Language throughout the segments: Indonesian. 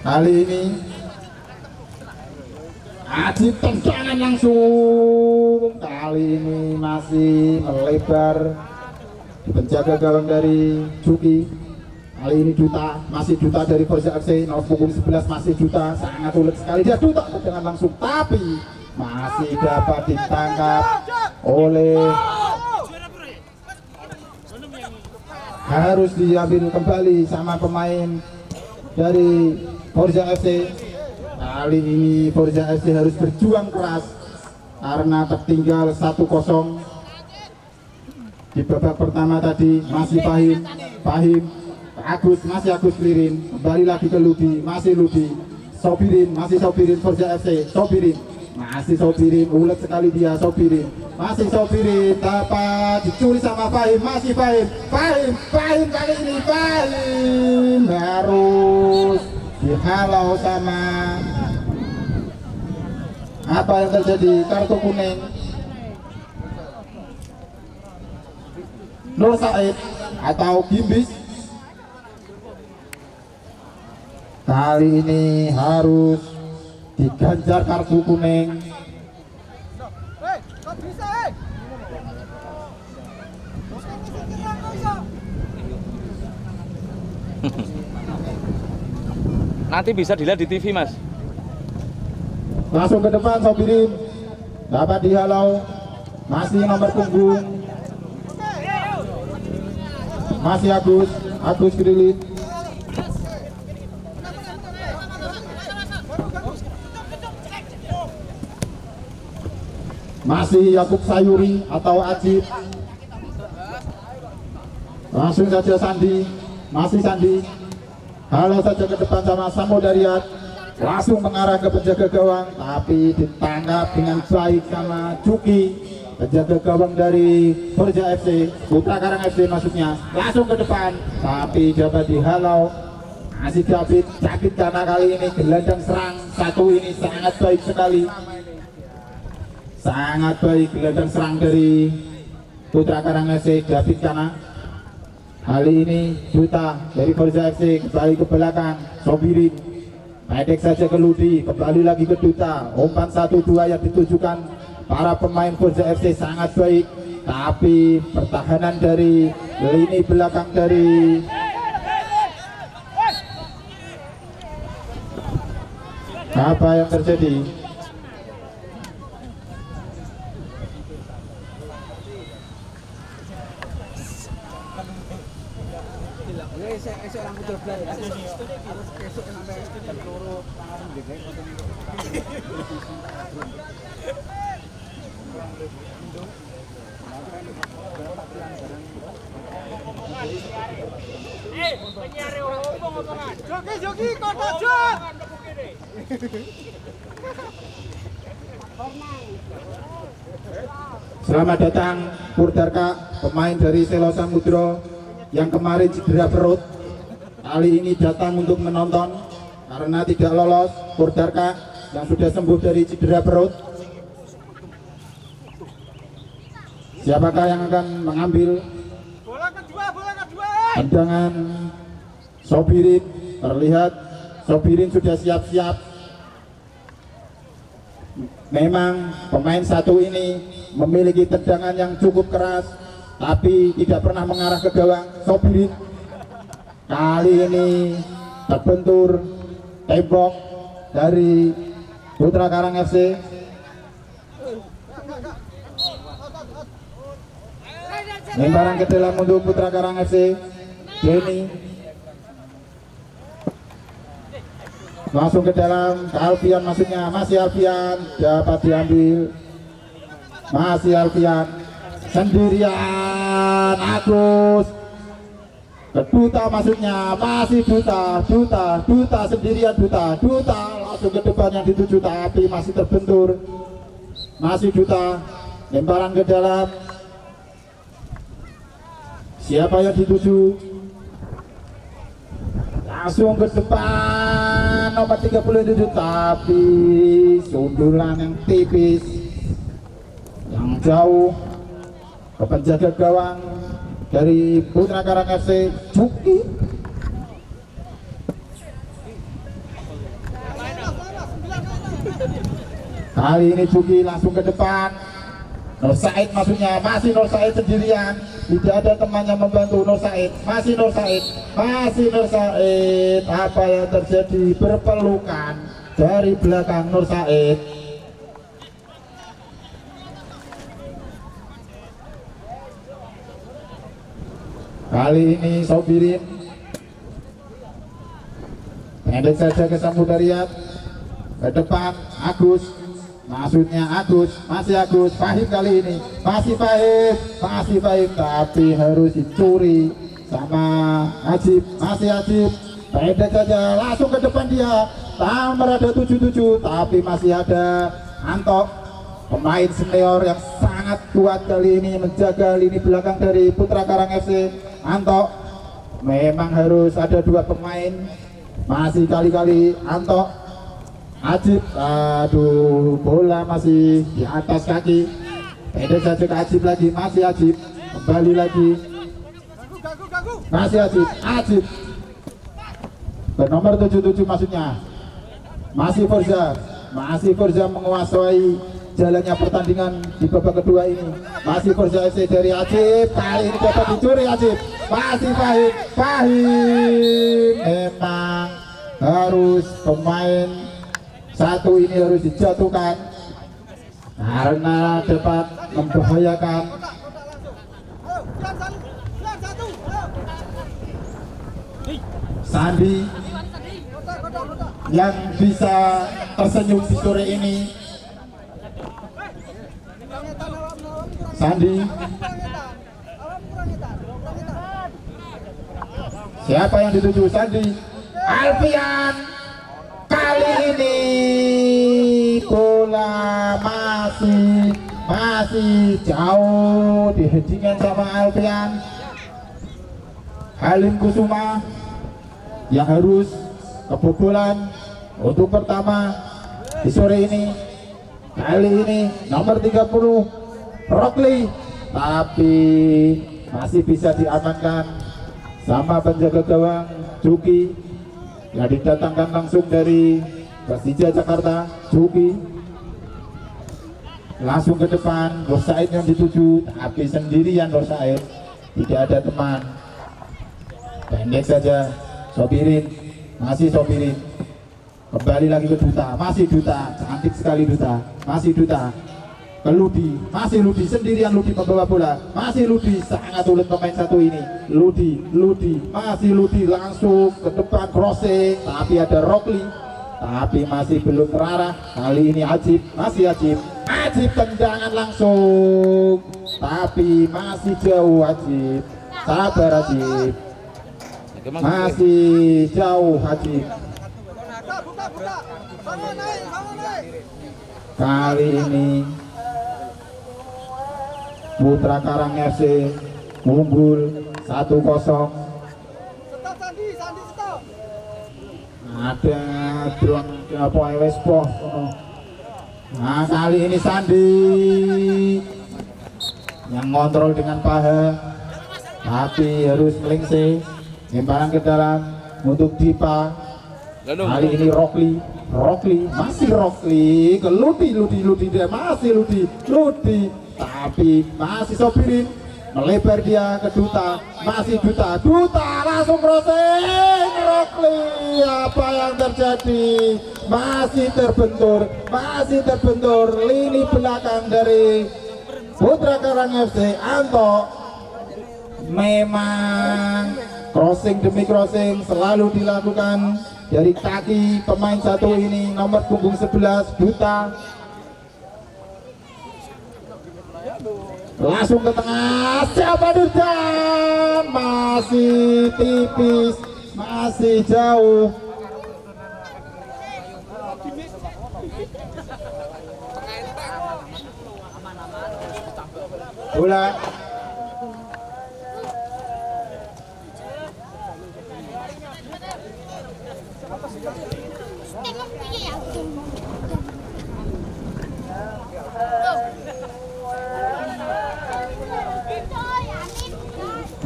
Kali ini Ajib tendangan langsung. Kali ini masih melebar di penjaga gawang dari Juki. Kali ini Duta, masih Duta dari Forza FC, nomor punggung 11 masih Duta, sangat sulit sekali dia Duta dengan langsung, tapi masih dapat ditangkap oleh, harus diambil kembali sama pemain dari Forza FC. Kali ini Forza FC harus berjuang keras karena tertinggal 1-0 di babak pertama tadi. Masih Fahim masih Agus Lirin, kembali lagi ke Ludi, masih Ludi, Sobirin, masih Sobirin Forza FC, masih Sobirin, ulet sekali dia Sobirin, masih Sobirin, dapat dicuri sama Fahim, masih Fahim kali ini Fahim harus dihalau sama, apa yang terjadi, kartu kuning. Nur Said atau Gimbis kali ini harus diganjar kartu kuning. Nanti bisa dilihat di TV, Mas. Langsung ke depan Sobirin, dapat dihalau, masih nomor punggung, masih Agus Krilit, masih Yakub Sayuri atau Ajib. Langsung saja Sandi, masih Sandi, halau saja ke depan sama Samudariat, langsung mengarah ke penjaga gawang, tapi ditangkap dengan baik sama Juki, penjaga gawang dari Forza FC, Putra Karang FC maksudnya. Langsung ke depan, tapi dapat dihalau, masih David karena kali ini gelandang serang satu ini sangat baik sekali, sangat baik gelandang serang dari Putra Karang FC, David Kana. Kali ini Duta dari Forza FC kembali ke belakang, Sobirin pendek saja ke Ludi, kembali lagi ke Duta. Umpan 1-2 yang ditujukan para pemain Forza FC sangat baik, tapi pertahanan dari lini belakang dari apa yang terjadi? Joki kota Jok. Selamat datang Purdarka, pemain dari Selo Samudro yang kemarin cedera perut. Kali ini datang untuk menonton karena tidak lolos. Purdarka yang sudah sembuh dari cedera perut. Siapakah yang akan mengambil Bola kedua. tendangan? Sobirin, terlihat Sobirin sudah siap-siap. Memang pemain satu ini memiliki tendangan yang cukup keras, tapi tidak pernah mengarah ke gawang. Sobirin kali ini terbentur tembok dari Putra Karang FC. Lemparan ke dalam untuk Putra Karang FC. Denny langsung ke dalam, ke Alfian maksudnya, masih Alfian, dapat diambil, masih Alfian sendirian. Agus ke Duta maksudnya, masih Duta sendirian. Duta langsung ke depan yang dituju, tapi masih terbentur, masih Duta. Lemparan ke dalam, siapa yang dituju? Langsung ke depan nomor 37, tapi sundulan yang tipis, yang jauh ke penjaga gawang dari Putra Karang FC Juki. Kali ini Juki langsung ke depan. Nur Said maksudnya, masih Nur Said sendirian, tidak ada temannya membantu. Nur Said, masih Nur Said, masih Nur Said. Apa yang terjadi? Berpelukan dari belakang Nur Said. Kali ini Sobirin pendek saja ke Samudariat, ke depan Agus, maksudnya Agus, masih Agus. Fahim kali ini, masih Fahim, tapi harus dicuri sama Ajib, masih Ajib, pendek saja langsung ke depan dia. Nomor ada 77, tapi masih ada Anto, pemain senior yang sangat kuat kali ini menjaga lini belakang dari Putra Karang FC. Anto, memang harus ada dua pemain, masih kali-kali Anto. Ajib, aduh, bola masih di atas kaki, pendek saja ke Ajib lagi, masih Ajib, kembali lagi, masih Ajib, bernomor 77 maksudnya, masih Forza menguasai jalannya pertandingan di babak kedua ini. Masih Forza FC dari Ajib, kali ini dapat dicuri Ajib, masih Fahim, memang harus pemain satu ini harus dijatuhkan karena dapat membahayakan. Sandi yang bisa tersenyum di sore ini. Sandi, siapa yang dituju? Sandi, Alfian. Kali ini bola masih jauh di headingan sama Alfian. Halim Kusuma yang harus kebobolan untuk pertama di sore ini. Kali ini nomor 30 Rokli, tapi masih bisa diamankan sama penjaga gawang Juki yang didatangkan langsung dari Persija Jakarta. Juki langsung ke depan, Nur Said yang dituju, tapi sendirian Nur Said, tidak ada teman. Pendek saja Sobirin, masih Sobirin, kembali lagi ke Duta, masih Duta, cantik sekali Duta, masih Duta ke Ludi, masih Ludi sendirian. Ludi membawa bola, masih Ludi, sangat ulet pemain satu ini. Ludi, masih Ludi langsung ke depan crossing, tapi ada Rokli, tapi masih belum terarah. Kali ini Ajib, masih Ajib tendangan langsung, tapi masih jauh Ajib. Sabar Ajib, masih jauh Ajib. Kali ini Putra Karang FC unggul 1-0. Ada drone apa wes poh. Nah, kali ini Sandi yang ngontrol dengan paha, tapi harus melingse, lemparan ke dalam untuk Dipa. Kali ini Rokli, masih Rokli ke Ludi dia, masih Ludi, tapi masih Sobirin, melebar dia ke Duta, masih Duta langsung crossing Rokli. Apa yang terjadi? Masih terbentur lini belakang dari Putra Karang FC. Anto, memang crossing demi crossing selalu dilakukan dari kaki pemain satu ini, nomor punggung 11 Duta. Langsung ke tengah, siapa Dirjan? Masih tipis, masih jauh. Bola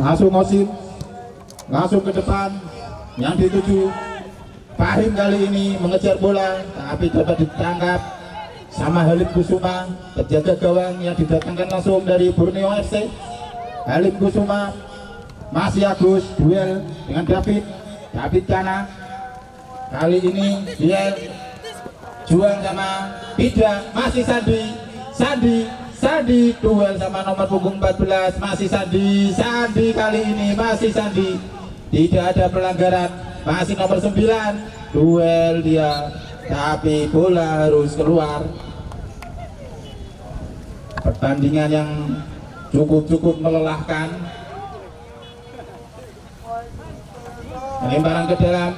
langsung Osim, langsung ke depan, yang dituju Fahim kali ini mengejar bola, tapi dapat ditangkap sama Halim Kusuma, penjaga gawang yang didatangkan langsung dari Borneo FC. Halim Kusuma, masih Agus, duel dengan David Kana. Kali ini duel jual sama Bida, masih Sandi duel sama nomor punggung 14, masih Sandi kali ini masih Sandi, tidak ada pelanggaran, masih nomor 9 duel dia, tapi bola harus keluar. Pertandingan yang cukup melelahkan. Lemparan ke dalam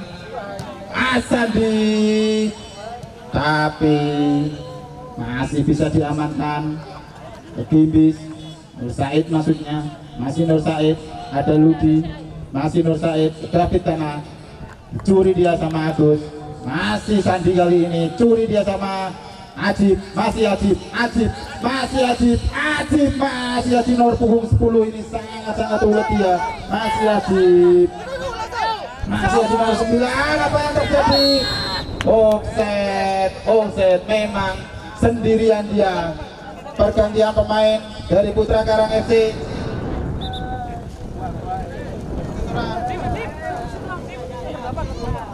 Sandi, tapi masih bisa diamankan. Gimbis, Nur Said maksudnya, masih Nur Said, ada Ludi, masih Nur Said, David Tanah, curi dia sama Agus, masih Sandi kali ini, curi dia sama Ajib, masih Ajib nomor punggung 10 ini sangat ulet dia, masih Ajib nomor 9, apa yang terjadi? Offset, memang sendirian dia. Pergantian pemain dari Putra Karang FC.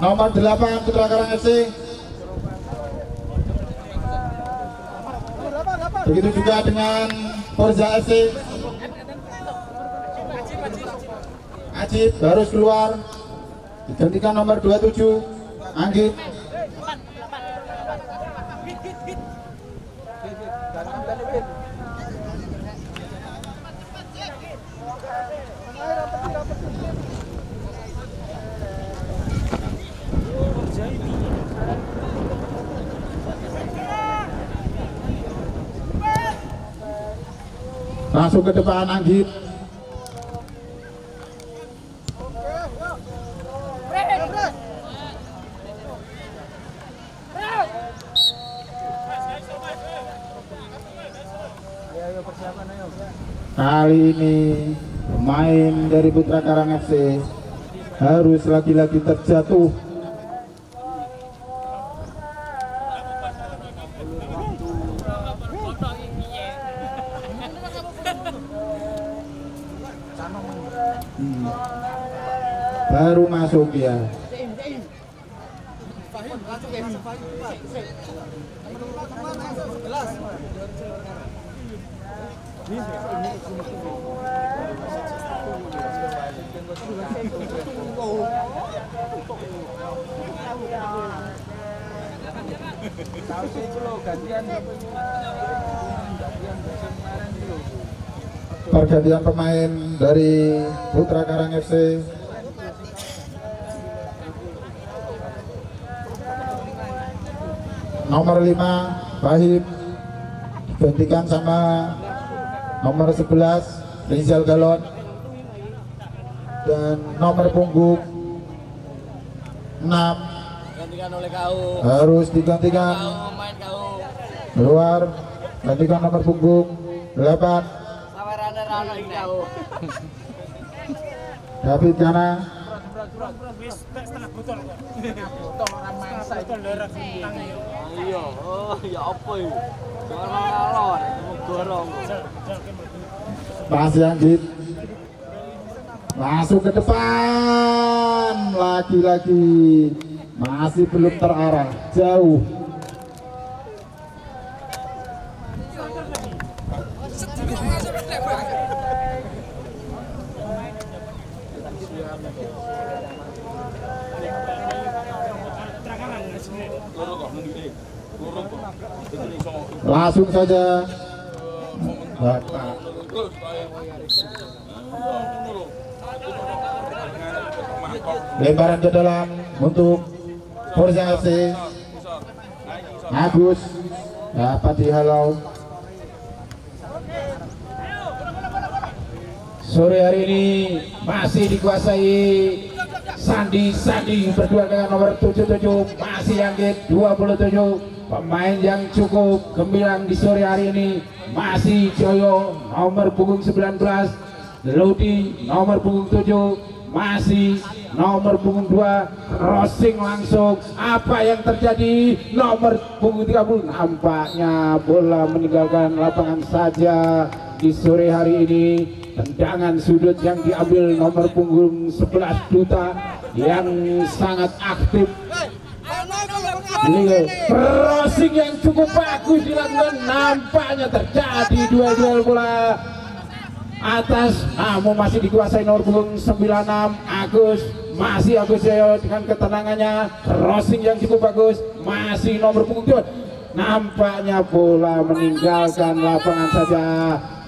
Nomor 8 Putra Karang FC. Begitu juga dengan Forza FC. Ajib harus keluar, digantikan nomor 27 Anggit. Langsung ke depan Anggit. Kali ini pemain dari Putra Karang FC harus lagi-lagi terjatuh. Baru masuk ya. Pergantian pemain dari Putra Karang FC. Nomor 5 Fahim digantikan sama nomor 11 Rizal Galon, dan nomor punggung 6 harus digantikan keluar, gantikan nomor punggung 8 David Kana. Iya, ya apa ya? Orang ngalor, gorong. Masih Anggit, masuk ke depan, lagi-lagi masih belum terarah, jauh. Langsung saja lemparan ke dalam untuk Forza FC. Agus dapat dihalau. Sore hari ini masih dikuasai Sandi berdua dengan nomor 77, masih Anggit 27. Pemain yang cukup gemilang di sore hari ini masih Joyo nomor punggung 19, Ludi nomor punggung 7 masih nomor punggung 2 crossing langsung. Apa yang terjadi? Nomor punggung 30 nampaknya bola meninggalkan lapangan saja di sore hari ini. Tendangan sudut yang diambil nomor punggung 11 Duta yang sangat aktif. Ini crossing yang cukup bagus dilakukan, nampaknya terjadi duel-duel bola atas, namun masih dikuasai nomor punggung 96 Agus Joyo dengan ketenangannya. Crossing yang cukup bagus, masih nomor punggung 2. Nampaknya bola meninggalkan lapangan saja.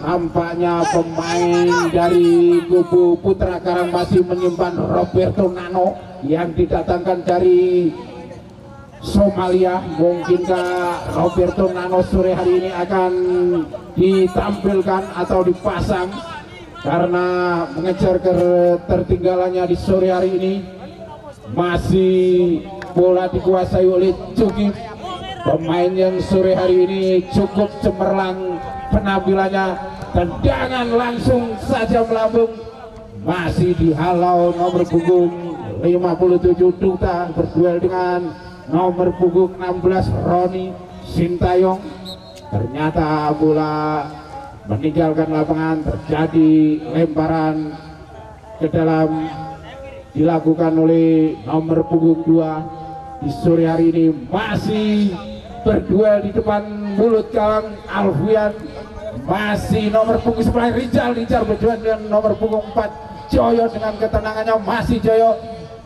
Nampaknya pemain dari kubu Putra Karang masih menyimpan Roberto Nano yang didatangkan dari Somalia. Mungkinkah Roberto Nano sore hari ini akan ditampilkan atau dipasang karena mengejar ketertinggalannya di sore hari ini. Masih bola dikuasai oleh Cuki, pemain yang sore hari ini cukup cemerlang penampilannya. Tendangan langsung saja melambung, masih dihalau nomor punggung 57 Duta berduel dengan nomor punggung 16 Roni Sintayong. Ternyata bola meninggalkan lapangan, terjadi lemparan ke dalam dilakukan oleh nomor punggung 2 di sore hari ini. Masih berduel di depan mulut gawang Alfian, masih nomor punggung 9 Rijal berduel dengan nomor punggung 4 Joyo dengan ketenangannya. Masih Joyo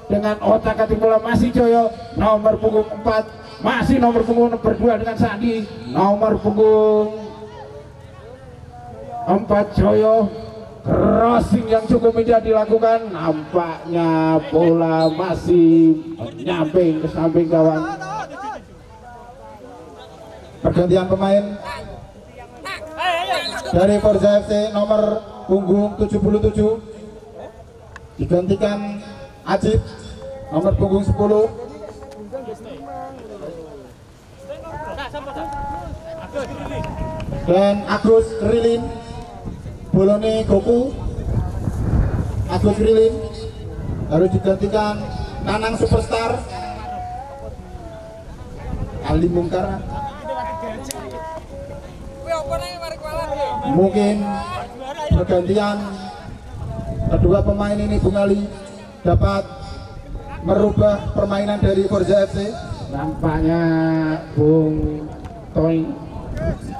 dengan otak-atik bola, masih Joyo nomor punggung 4, masih nomor punggung berdua dengan Sandi nomor punggung 4 Joyo. Crossing yang cukup indah dilakukan, nampaknya bola masih nyamping ke samping gawang. Pergantian pemain dari Forza FC nomor punggung 77 digantikan Ajib nomor punggung 10. Dan Agus Rilin Bolone Goku. Agus Rilin harus digantikan Nanang Superstar Ali Mungkar. Mungkin pergantian kedua pemain ini Bung Ali dapat merubah permainan dari Forza FC. Nampaknya Bung Toy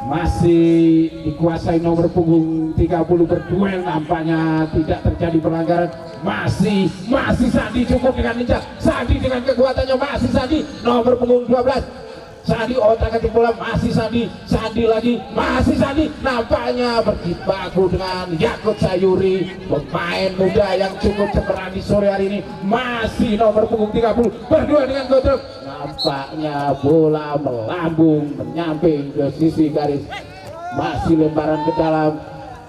masih dikuasai nomor punggung 30 berduel, nampaknya tidak terjadi pelanggaran. Masih Sandi cukup dengan lincah, Sandi dengan kekuatannya, masih Sandi nomor punggung 12 Sandi otak-atik bola, masih Sandi lagi, masih Sandi. Nampaknya berjibaku dengan Yakut Sayuri, pemain muda yang cukup cemerlang di sore hari ini. Masih nomor punggung 30 berdua dengan Godrong. Nampaknya bola melambung menyamping ke sisi garis, masih lemparan ke dalam.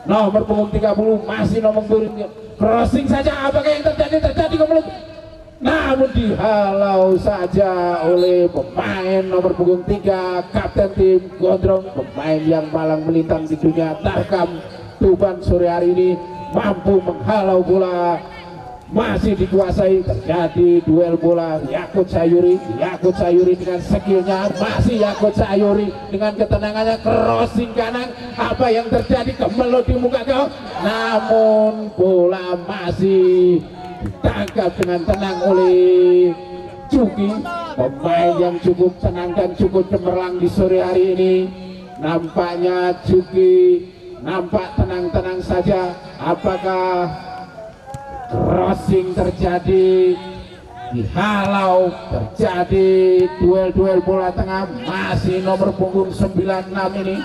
Nomor punggung 30 masih nomor punggung crossing saja. Apakah yang terjadi kemudian? Namun dihalau saja oleh pemain nomor punggung 3 kapten tim Gondrong, pemain yang malang melintang di dunia tarkam Tuban sore hari ini, mampu menghalau bola. Masih dikuasai, terjadi duel bola. Yakut Sayuri dengan skillnya, masih Yakut Sayuri dengan ketenangannya, crossing kanan. Apa yang terjadi? Kemelut di muka kau, namun bola masih ditangkap dengan tenang oleh Cuki, pemain yang cukup tenang dan cukup cemerlang di sore hari ini. Nampaknya Cuki nampak tenang-tenang saja. Apakah crossing terjadi, dihalau, terjadi duel-duel bola tengah? Masih nomor punggung 96 ini,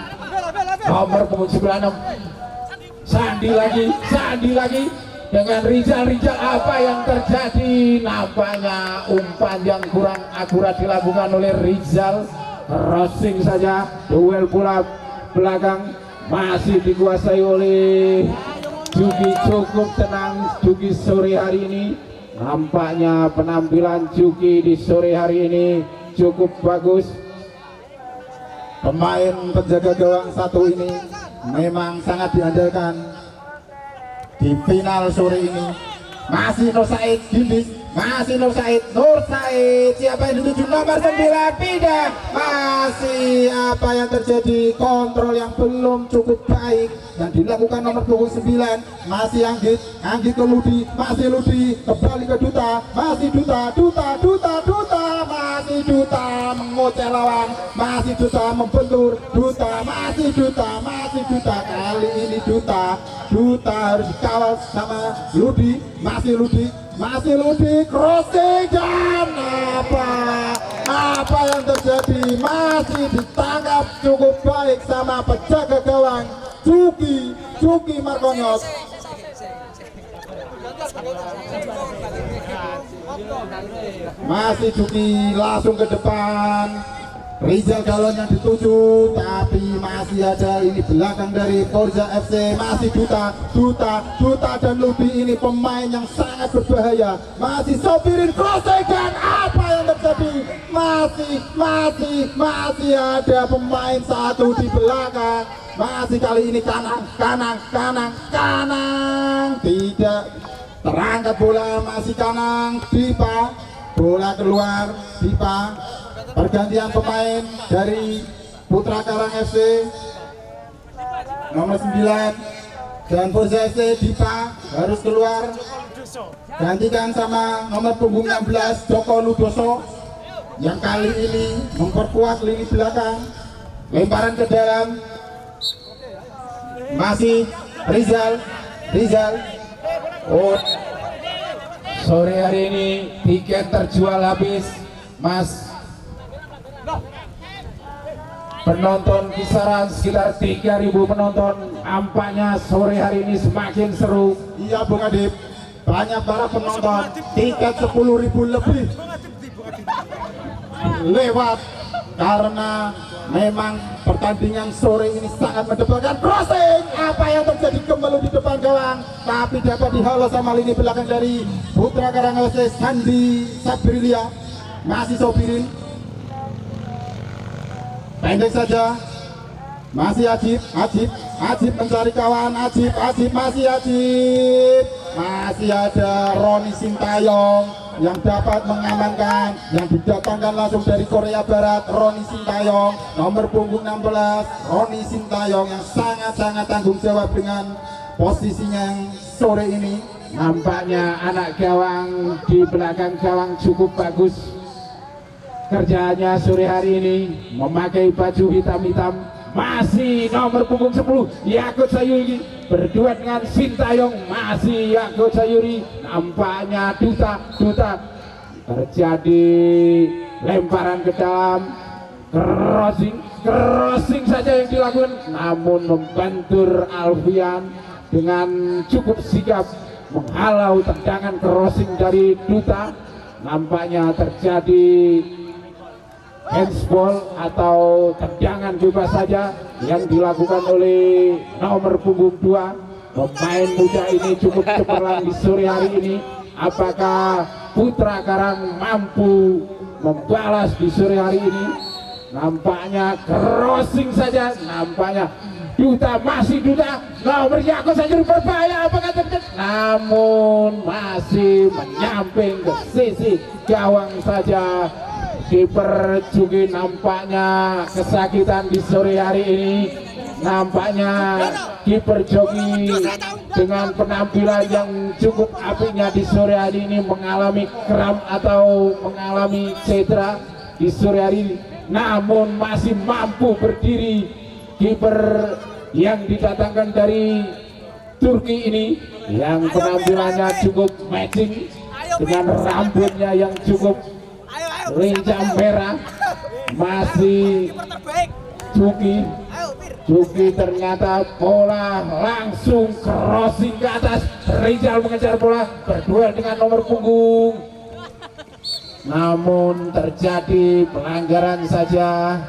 nomor punggung 96 Sandi lagi dengan Rizal. Apa yang terjadi? Nampaknya umpan yang kurang akurat dilakukan oleh Rizal. Crossing saja, duel bola belakang masih dikuasai oleh Juki. Cukup tenang Juki sore hari ini. Nampaknya penampilan Juki di sore hari ini cukup bagus. Pemain penjaga gawang satu ini memang sangat diandalkan di final sore ini. Masih Nur Said Gindis, masih Nur Said, siapa yang dituju nomor 9? Tidak, masih apa yang terjadi, kontrol yang belum cukup baik yang dilakukan nomor punggung 9. Masih Anggit ke Ludi, masih Ludi kembali ke Duta, masih Duta, masih Duta mengoceh lawan, masih Duta membentur, masih Duta, kali ini Duta harus dikawal sama Ludi, masih Ludi crossing, dan apa yang terjadi, masih ditangkap cukup baik sama penjaga gawang Juki Markonyos. Masih Juki langsung ke depan, Rizal Galon yang dituju, tapi masih ada ini belakang dari Forza FC, masih Duta dan Ludi, ini pemain yang sangat berbahaya. Masih Sopirin crossing, dan apa yang terjadi, masih ada pemain satu di belakang, masih kali ini Kanang tidak terangkat bola, masih Kanang, Dipa, bola keluar, Dipa. Pergantian pemain dari Putra Karang FC nomor 9 dan Forza FC, Dipa harus keluar, gantikan sama nomor punggung 16 Joko Ludoso yang kali ini memperkuat lini belakang. Lemparan ke dalam, masih Rizal. Oh, sore hari ini tiket terjual habis, Mas. Penonton kisaran sekitar 3.000 penonton. Nampaknya sore hari ini semakin seru. Iya Bung Adib, banyak para penonton, tiket 10.000 lebih lewat, karena memang pertandingan sore ini sangat mendebarkan. Crossing, apa yang terjadi, kembali di depan gawang, tapi dapat dihalau sama lini belakang dari Putra Karangose, Sandi Sabrilia. Masih Sopirin, pendek saja, masih Ajib mencari kawan, masih ada Roni Sintayong yang dapat mengamankan, yang didatangkan langsung dari Korea Barat. Roni Sintayong nomor punggung 16, Roni Sintayong yang sangat tanggung jawab dengan posisinya yang sore ini. Nampaknya anak gawang di belakang gawang cukup bagus kerjanya sore hari ini, memakai baju hitam-hitam. Masih nomor punggung 10 Yakut Sayuri berdua dengan Sintayong, masih Yakut Sayuri. Nampaknya Duta terjadi lemparan ke dalam, crossing saja yang dilakukan, namun membentur Alfian dengan cukup sigap menghalau tendangan crossing dari Duta. Nampaknya terjadi handsball atau tendangan bebas saja yang dilakukan oleh nomor punggung 2. Pemain muda ini cukup cemerlang di sore hari ini. Apakah Putra Karang mampu membalas di sore hari ini? Nampaknya crossing saja, nampaknya masih Duta nomor Yakut saja berbahaya, apakah terjadi? Namun masih menyamping ke sisi gawang saja. Kiper Juki nampaknya kesakitan di sore hari ini. Nampaknya kiper Joki dengan penampilan yang cukup apinya di sore hari ini mengalami kram atau mengalami cedera di sore hari ini, namun masih mampu berdiri. Kiper yang didatangkan dari Turki ini yang penampilannya cukup matching dengan rambutnya yang cukup rincang merah. Masih Juki ternyata bola langsung crossing ke atas. Rizal mengejar bola, berduel dengan nomor punggung, namun terjadi pelanggaran saja.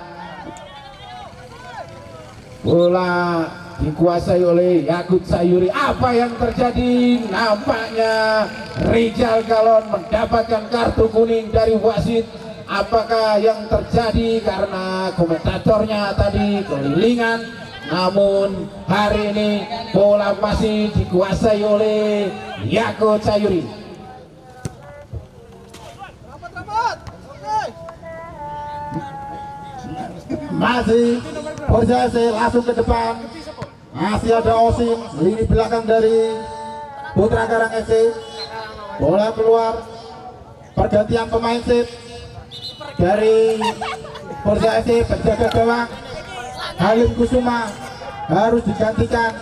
Bola dikuasai oleh Yakut Sayuri. Apa yang terjadi? Nampaknya Rizal Galon mendapatkan kartu kuning dari wasit. Apakah yang terjadi karena komentatornya tadi kelilingan namun hari ini bola masih dikuasai oleh Yakut Sayuri. Rapat. Oke. Masih Forza FC langsung ke depan. Masih ada Osin, lini belakang dari Putra Karang FC. Bola keluar. Pergantian pemain set dari Forza FC, penjaga gawang Halim Kusuma harus digantikan.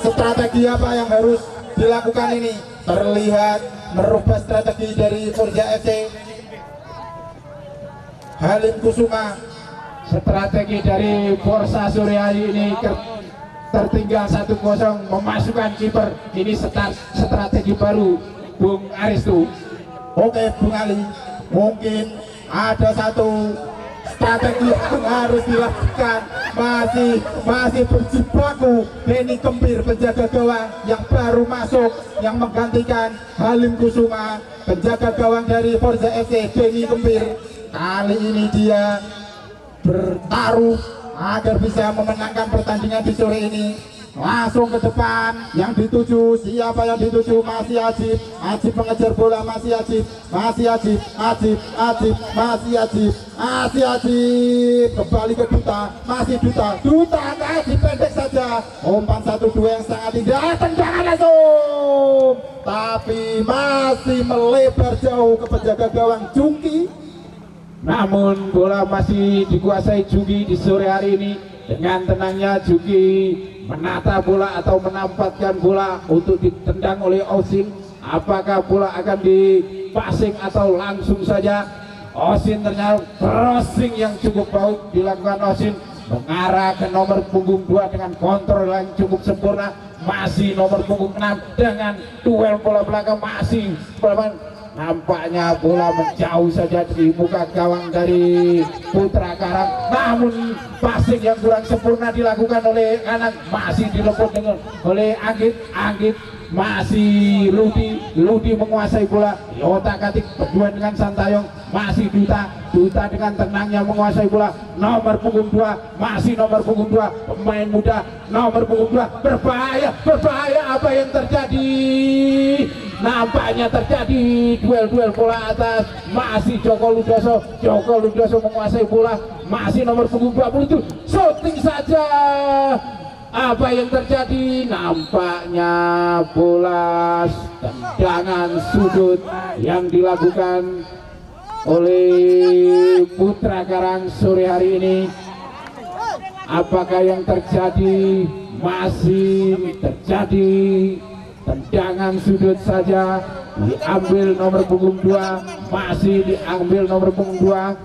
Strategi apa yang harus dilakukan ini? Terlihat merubah strategi dari Forza FC. Halim Kusuma, Strategi dari Forza Surya ini tertinggal 1-0, memasukkan kiper. Ini strategi baru Bung Aristu. oke Bung Ali, mungkin ada satu strategi yang harus dilakukan. Masih berjibaku Denny Kempir, penjaga gawang yang baru masuk, yang menggantikan Halim Kusuma, penjaga gawang dari Forza FC. Denny Kempir kali ini dia bertaruh agar bisa memenangkan pertandingan di sore ini. Langsung ke depan, yang dituju, siapa yang dituju? Masih Ajib. Ajib mengejar bola, masih Ajib. Kembali ke Duta, masih Duta Ajib, pendek saja. Umpan 1-2 yang sangat indah, tendangan langsung, tapi masih melebar jauh ke penjaga gawang Jungki. Namun bola masih dikuasai Juki di sore hari ini. Dengan tenangnya Juki menata bola atau menempatkan bola untuk ditendang oleh Osin. Apakah bola akan dipassing atau langsung saja? Osin ternyata crossing yang cukup baik dilakukan Osin, mengarah ke nomor punggung 2 dengan kontrol yang cukup sempurna. Masih nomor punggung 6 dengan duel bola belakang, masih nampaknya bola menjauh saja di muka gawang dari Putra Karang. Namun passing yang kurang sempurna dilakukan oleh kanan, masih direbut dengan oleh Anggit. Masih Ludi menguasai bola. Otak Atik berdua dengan Santayong. Masih Duta dengan tenangnya menguasai bola. Nomor punggung 2, masih nomor punggung 2, pemain muda nomor punggung 2. Berbahaya. Apa yang terjadi? Nampaknya terjadi duel bola atas. Masih Joko Ludoso menguasai bola. Masih nomor punggung 27, shooting saja. Apa yang terjadi? Nampaknya bola tendangan sudut yang dilakukan oleh Putra Karang sore hari ini. Apakah yang terjadi? Masih terjadi tendangan sudut saja, diambil nomor punggung 2, masih diambil nomor punggung 2,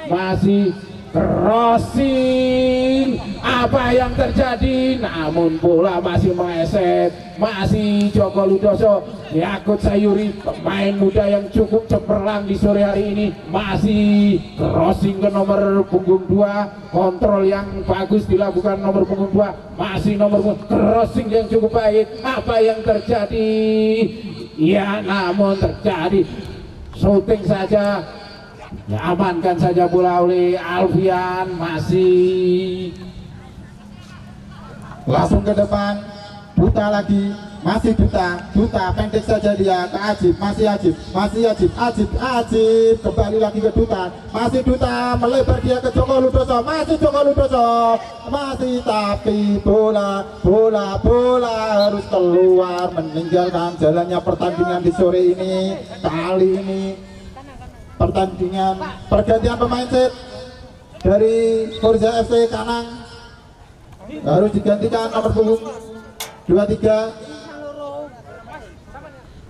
masih crossing. Apa yang terjadi? Namun bola masih meleset. Masih Joko Ludoso, Yakut Sayuri, pemain muda yang cukup cemerlang di sore hari ini. Masih crossing ke nomor punggung 2. Kontrol yang bagus dilakukan nomor punggung 2. Masih nomor punggung, crossing yang cukup baik. Apa yang terjadi? Ya, namun terjadi shooting saja. Ya, amankan saja bola oleh Alfian. Masih Langsung ke depan, Duta lagi, masih Duta pendek saja dia ke Ajib, masih Ajib, kembali lagi ke Duta, masih Duta, melebar dia ke Joko Ludoso, masih tapi bola harus keluar, meninggalkan jalannya pertandingan di sore ini. Kali ini pertandingan pergantian pemain set dari Forza FC Kanang harus digantikan nomor punggung 23,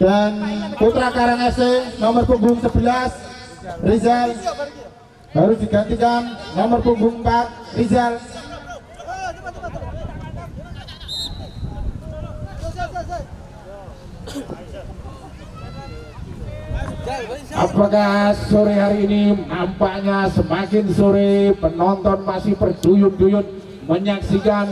dan Putra Karang FC nomor punggung 11 Rizal harus digantikan nomor punggung 4 Rizal. apakah sore hari ini nampaknya semakin sore penonton masih berduyun-duyun menyaksikan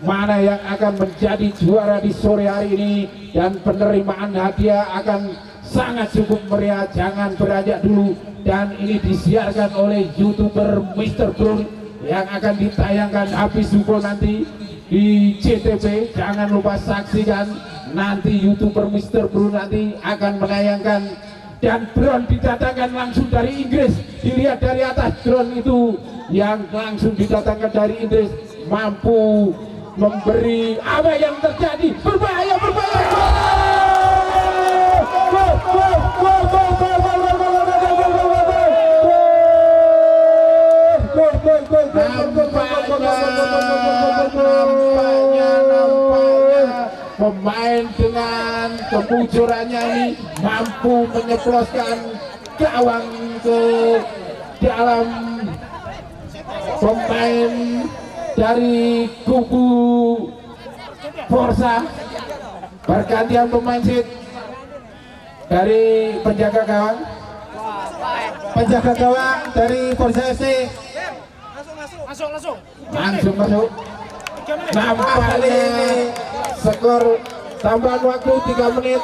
mana yang akan menjadi juara di sore hari ini, dan penerimaan hadiah akan sangat cukup meriah. Jangan beranjak dulu, dan ini disiarkan oleh YouTuber Mr. Brun yang akan ditayangkan habis subuh nanti di CTV. Jangan lupa saksikan nanti YouTuber Mr. Bro nanti akan menayangkan, dan drone didatangkan langsung dari Inggris. Dilihat dari atas, drone itu yang langsung didatangkan dari Inggris mampu memberi apa yang terjadi, berbahaya. Nampaknya pemain dengan kebujurannya ini mampu menyeploskan gawang ke dalam pemain dari kubu Forza. Pergantian pemain sit dari penjaga gawang dari Forza FC langsung masuk. Nampaknya skor tambahan waktu 3 menit.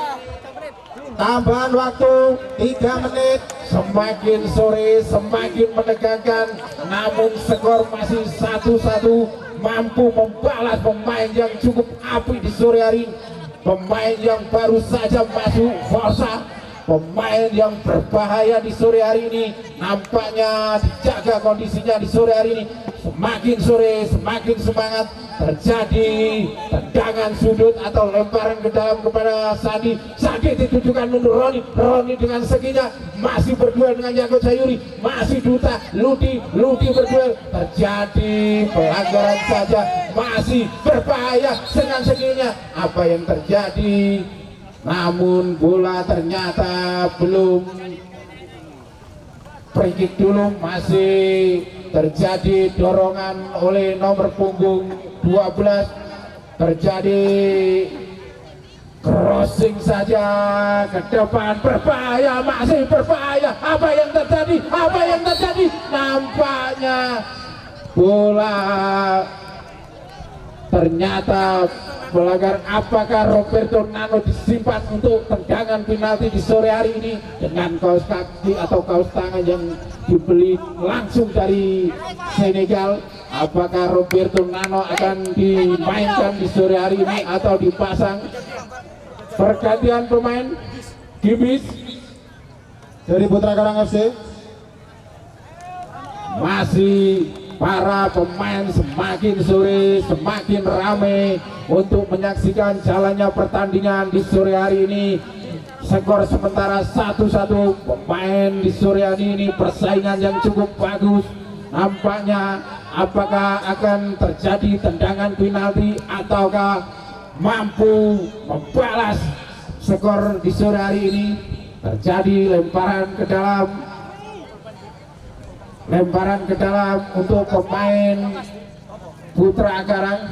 Semakin sore semakin menegangkan, namun skor masih 1-1. Mampu membalas pemain yang cukup apik di sore hari ini, pemain yang baru saja masuk Forza, pemain yang berbahaya di sore hari ini. Nampaknya dijaga kondisinya di sore hari ini. Semakin sore semakin semangat. Terjadi tendangan sudut atau lemparan ke dalam kepada Sandi. Sandi ditujukan mundur Roni dengan seginya masih berduel dengan Yakult Sayuri, masih Duta Ludi berduel. Terjadi pelanggaran saja, masih berbahaya dengan seginya. Apa yang terjadi? Namun bola ternyata belum free kick dulu. Masih terjadi dorongan oleh nomor punggung 12. Terjadi crossing saja ke depan, berbahaya, masih berbahaya. Apa yang terjadi? Nampaknya bola ternyata pelanggaran. Apakah Roberto Nano disimpan untuk tendangan penalti di sore hari ini dengan kaos kaki atau kaos tangan yang dibeli langsung dari Senegal? Apakah Roberto Nano akan dimainkan di sore hari ini atau dipasang? Pergantian pemain, Gibis dari Putra Karang FC. Masih para pemain semakin sore semakin ramai untuk menyaksikan jalannya pertandingan di sore hari ini. Skor sementara 1-1. Pemain di sore hari ini persaingan yang cukup bagus. Nampaknya apakah akan terjadi tendangan penalti ataukah mampu membalas skor di sore hari ini? Terjadi lemparan ke dalam untuk pemain Putra Karang.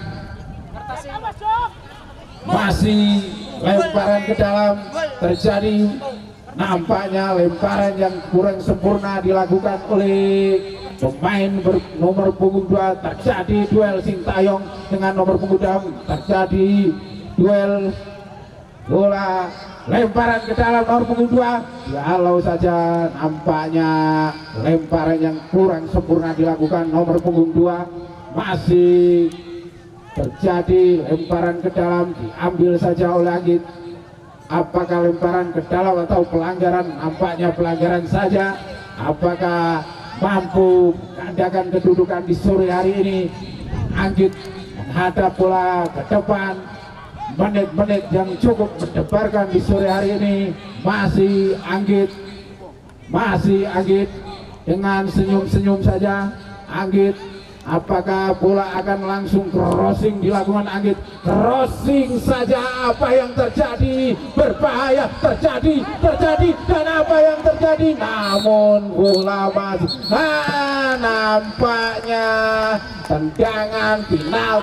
Masih lemparan ke dalam terjadi. Nampaknya lemparan yang kurang sempurna dilakukan oleh pemain nomor punggung 2. Terjadi duel Sintayong dengan nomor punggung 2. Terjadi duel bola lemparan ke dalam nomor punggung 2. Kalau saja nampaknya lemparan yang kurang sempurna dilakukan nomor punggung 2. Masih terjadi lemparan ke dalam, diambil saja oleh Agit. Apakah lemparan ke dalam atau pelanggaran? Nampaknya pelanggaran saja. Apakah mampu menggandakan kedudukan di sore hari ini? Anggit menghadap bola ke depan. Menit-menit yang cukup mendebarkan di sore hari ini. Masih Anggit dengan senyum-senyum saja. Anggit, apakah bola akan langsung crossing dilakukan Anggit? Crossing saja. Apa yang terjadi? Berbahaya. Terjadi dan apa yang terjadi? Namun bola masih nampaknya tendangan final.